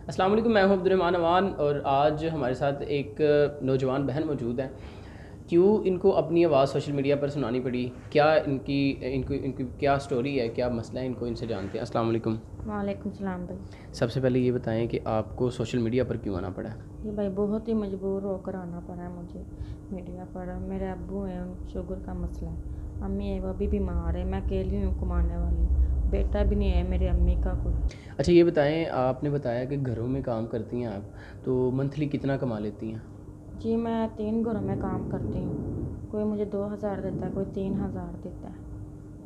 السلام علیکم، میں ہوں عبد الرحمٰن اوان اور آج ہمارے ساتھ ایک نوجوان بہن موجود ہیں۔ کیوں ان کو اپنی آواز سوشل میڈیا پر سنانی پڑی، کیا ان کی کیا سٹوری ہے، کیا مسئلہ ہے، ان کو ان سے جانتے ہیں۔ السلام علیکم۔ وعلیکم السلام بھائی۔ سب سے پہلے یہ بتائیں کہ آپ کو سوشل میڈیا پر کیوں آنا پڑا؟ جی بھائی، بہت ہی مجبور ہو کر آنا پڑا ہے مجھے میڈیا پر۔ میرے ابو ہیں، ان شوگر کا مسئلہ ہے، امی ہے وہ بھی بیمار ہے، میں اکیلی ہوں کمانے والی، بیٹا بھی نہیں ہے میری امی کا کوئی۔ اچھا یہ بتائیں، آپ نے بتایا کہ گھروں میں کام کرتی ہیں آپ، تو منتھلی کتنا کما لیتی ہیں؟ جی میں 3 گھروں میں کام کرتی ہوں، کوئی مجھے 2,000 دیتا ہے، کوئی 3,000 دیتا ہے،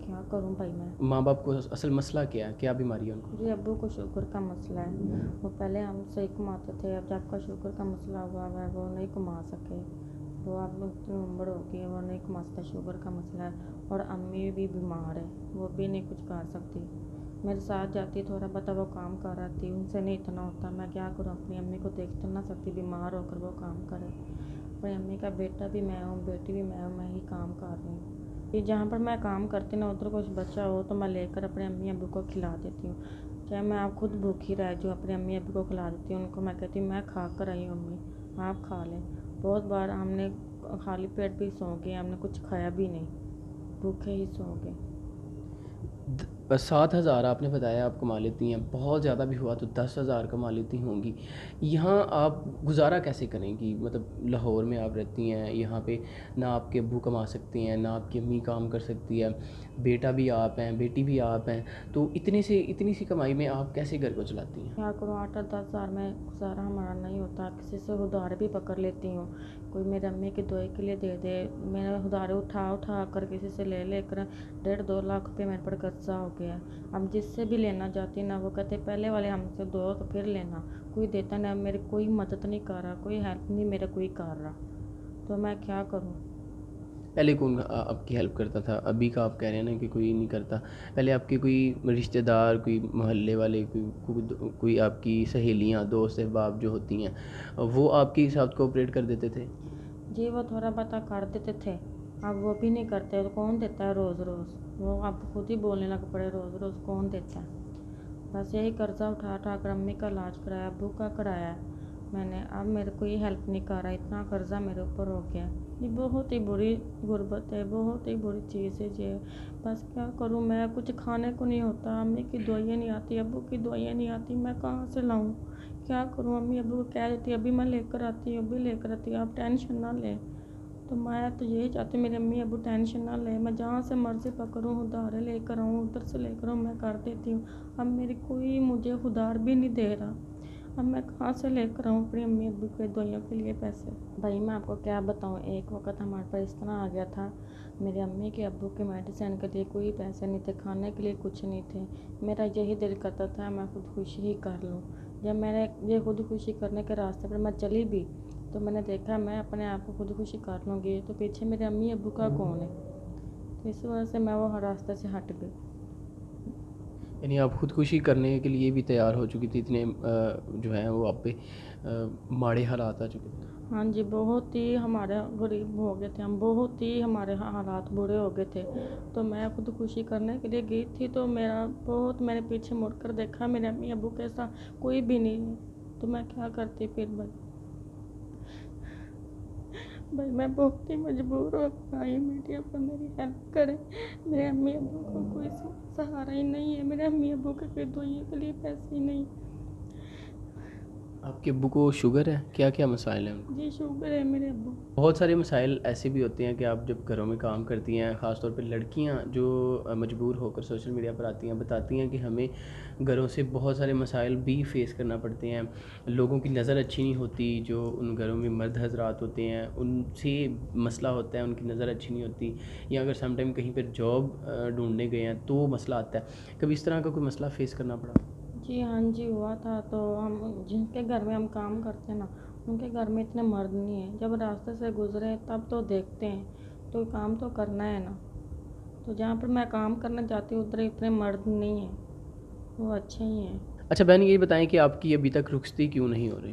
کیا کروں بھائی میں۔ ماں باپ کو اصل مسئلہ کیا ہے، کیا بیماری ہے ان کو؟ جی ابو کو شوگر کا مسئلہ ہے، وہ پہلے ہم سے ہی کماتے تھے، اب جب کا شوگر کا مسئلہ ہوا ہے وہ نہیں کما سکے، وہ اب اتنی عمر ہو گئی ہے وہ نہیں کما سکتا، شوگر کا مسئلہ ہے، اور امی بھی بیمار ہے، وہ بھی نہیں کچھ کر سکتی۔ میرے ساتھ جاتی تھوڑا بہت وہ کام کر رہی تھی، ان سے نہیں اتنا ہوتا، میں کیا کروں، اپنی امی کو دیکھ تو نہ سکتی بیمار ہو کر وہ کام کرے۔ اپنی امی کا بیٹا بھی میں ہوں، بیٹی بھی میں ہوں، میں ہی کام کر رہی ہوں۔ یہ جہاں پر میں کام کرتی ہوں ادھر کچھ بچہ ہو تو میں لے کر اپنے امی ابو کو کھلا دیتی ہوں، چاہے میں آپ خود بھوکی رہ جو اپنے امی ابو کو کھلا دیتی ہوں، ان کو میں کہتی ہوں میں کھا کر آئی ہوں امی، آپ کھا لیں۔ بہت بار ہم نے خالی پیٹ بھی سو گئے، ہم نے کچھ کھایا بھی نہیں، بھوکے ہی سو گئے۔ 7,000 آپ نے بتایا آپ کما لیتی ہیں، بہت زیادہ بھی ہوا تو 10,000 کما لیتی ہوں گی۔ یہاں آپ گزارا کیسے کریں گی؟ مطلب لاہور میں آپ رہتی ہیں، یہاں پہ نہ آپ کے ابو کما سکتے ہیں، نہ آپ کی امی کام کر سکتی ہے، بیٹا بھی آپ ہیں، بیٹی بھی آپ ہیں، تو اتنی سی کمائی میں آپ کیسے گھر کو چلاتی ہیں؟ کیا کروں، 8-10 ہزار میں گزارا ہمارا نہیں ہوتا، کسی سے ادھار بھی پکڑ لیتی ہوں، کوئی میرے امی کی دوائی کے لیے دے دے، میں ادھار اٹھا کر کسی سے لے کر 1.5-2 لاکھ روپے میرے پر قرضہ ہو گیا ہے۔ اب جس سے بھی لینا چاہتی نا وہ کہتے پہلے والے ہم سے دو تو پھر لینا، کوئی دیتا نہیں، میری کوئی مدد نہیں کر رہا، کوئی ہیلپ نہیں میرا کوئی کر رہا، تو میں کیا کروں۔ پہلے کون آپ کی ہیلپ کرتا تھا؟ ابھی کا آپ کہہ رہے ہیں نا کہ کوئی نہیں کرتا، پہلے آپ کے کوئی رشتہ دار، کوئی محلے والے، کوئی آپ کی سہیلیاں، دوست احباب جو ہوتی ہیں، وہ آپ کے ساتھ کوآپریٹ کر دیتے تھے؟ جی وہ تھوڑا بہت کر دیتے تھے، اب وہ بھی نہیں کرتے، تو کون دیتا ہے روز روز، وہ اب خود ہی بولنے لگ پڑے روز روز کون دیتا ہے۔ بس یہی قرضہ اٹھا کر امی کا علاج کرایا، ابو کا کرایا میں نے، اب میرے کو یہ ہیلپ نہیں کر رہا، اتنا قرضہ میرے اوپر ہو گیا ہے۔ یہ بہت ہی بری غربت ہے، بہت ہی بری چیز ہے یہ، بس کیا کروں میں، کچھ کھانے کو نہیں ہوتا، امی کی دوائیاں نہیں آتی، ابو کی دوائیاں نہیں آتی، میں کہاں سے لاؤں، کیا کروں۔ امی ابو کو کہہ دیتی ابھی میں لے کر آتی ہوں، ابھی لے کر آتی ہوں، آپ ٹینشن نہ لیں، تو میں تو یہی چاہتی ہوں میری امی ابو ٹینشن نہ لیں، میں جہاں سے مرضی پکڑوں ادھارے لے کر آؤں، ادھر سے لے کر آؤں، میں کر دیتی ہوں۔ اب میری کوئی مجھے ادھار بھی نہیں دے رہا، اب میں کہاں سے لے کر آؤں اپنی امی ابو کے دوائیوں کے لیے پیسے۔ بھائی میں آپ کو کیا بتاؤں، ایک وقت ہمارے پاس اس طرح آ گیا تھا، میری امی کے ابو کے میڈیسن کے لیے کوئی پیسے نہیں تھے، کھانے کے لیے کچھ نہیں تھے، میرا یہی دل کرتا تھا میں خودکشی ہی کر لوں۔ جب میں نے یہ خودکشی کرنے کے راستے پر میں چلی بھی تو میں نے دیکھا میں اپنے آپ کو خودکشی کر لوں گی تو پیچھے میرے امی ابو کا کون ہے، تو اس وجہ سے میں وہ راستے سے ہٹ گئی۔ یعنی آپ خودکشی کرنے کے لیے بھی تیار ہو چکی تھی، اتنے جو ہیں وہ آپ پہ ماڑے حالات آ چکے تھے؟ ہاں جی، بہت ہی ہمارے غریب ہو گئے تھے ہم، بہت ہی ہمارے حالات برے ہو گئے تھے، تو میں خودکشی کرنے کے لیے گئی تھی تو میں نے پیچھے مڑ کر دیکھا میرے امی ابو کے ساتھ کوئی بھی نہیں ہے، تو میں کیا کرتی پھر بھائی میں بہت ہی مجبور ہو آئی، میڈیا پر میری ہیلپ کرے، میرے امی ابو کو کوئی سہارا ہی نہیں ہے، میرے امی ابو کے کوئی دوائیوں کے لیے پیسے ہی نہیں۔ آپ کے ابو کو شوگر ہے؟ کیا کیا مسائل ہیں ان کو؟ جی شوگر ہے میرے ابو۔ بہت سارے مسائل ایسے بھی ہوتے ہیں کہ آپ جب گھروں میں کام کرتی ہیں، خاص طور پہ لڑکیاں جو مجبور ہو کر سوشل میڈیا پر آتی ہیں، بتاتی ہیں کہ ہمیں گھروں سے بہت سارے مسائل بھی فیس کرنا پڑتے ہیں، لوگوں کی نظر اچھی نہیں ہوتی، جو ان گھروں میں مرد حضرات ہوتے ہیں ان سے مسئلہ ہوتا ہے، ان کی نظر اچھی نہیں ہوتی، یا اگر سم ٹائم کہیں پر جاب ڈھونڈنے گئے ہیں تو مسئلہ آتا ہے، کبھی اس طرح کا کوئی مسئلہ فیس کرنا پڑا؟ جی ہاں جی ہوا تھا، تو ہم جن کے گھر میں ہم کام کرتے ہیں نا ان کے گھر میں اتنے مرد نہیں ہیں، جب راستے سے گزرے تب تو دیکھتے ہیں، تو کام تو کرنا ہے نا، تو جہاں پر میں کام کرنا چاہتی ہوں ادھر اتنے مرد نہیں ہیں، وہ اچھے ہی ہیں۔ اچھا بہن یہ بتائیں کہ آپ کی ابھی تک رخصتی کیوں نہیں ہو رہی؟